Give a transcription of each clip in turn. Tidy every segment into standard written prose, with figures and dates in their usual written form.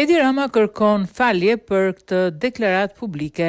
Edi Rama kërkon falje për këtë deklaratë publike.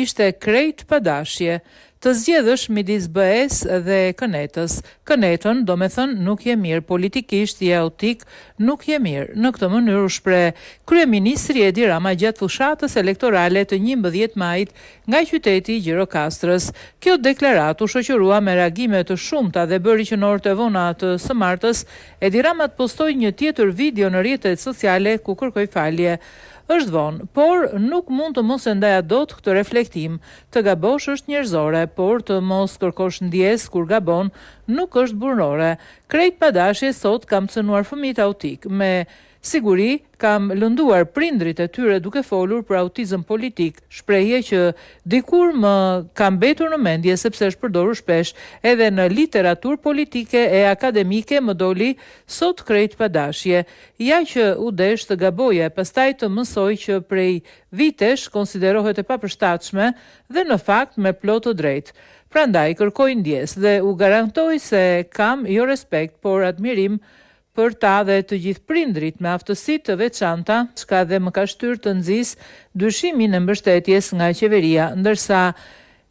Ishte krejt padashje të zgjedhësh midis BE-s dhe Kënetës. Kënetën, do me thënë, nuk je mirë, politikisht je autik, nuk je mirë. Në këtë mënyrë u shpreh kryeministri Edi Rama gjatë fushatës elektorale të 11 majit nga qyteti i Gjirokastrës. Kjo deklaratë u shoqërua me reagime të shumta dhe bëri që në orët e vona të së martës Edi Rama të postoi një tjetër video në rrjetet sociale ku kërkoi falje. Është vonë, por nuk mund të mos e ndaja dot këtë reflektim. Të gabosh është njerëzore, por të mos kërkosh ndjes kur gabon nuk është burrore. Krejt padashje sot kam cënuar fëmijët autik. Me siguri kam lënduar prindrit e tyre duke folur për autizëm politik, shprehje që dikur më ka mbetur në mendje sepse është përdorur shpesh edhe në literaturë politike e akademike. Më doli sot krejt padashje. Ja që u desh të gaboje, pastaj të mësoj që prej vitesh konsiderohet e papërshtatshme dhe në fakt me plot të drejtë. Prandaj kërkoj ndjes dhe u garantoj se kam jo respekt, por admirim për ta dhe të gjithë prindrit me aftësi të veçanta, çka dhe më ka shtyrë të nxis dyshimin e mbështetjes nga qeveria, ndërsa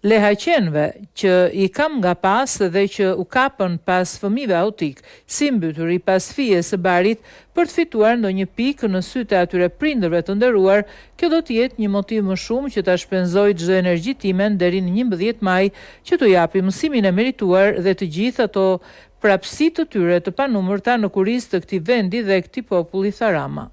lehaqenve që i kam nga pas dhe që u kapën pas fëmijëve autik, si mbyturi pas fije së barit për të fituar ndonjë pikë në sytë e atyre prindërve të nderuar, kjo do të jetë një motiv më shumë që ta shpenzoj çdo energji timen deri në 11 maj që t'u japi mësimin e merituar dhe të gjithë ato prapësi të tyre të panumërta në kurizë të këtij vendi dhe këtij populli, tha Rama.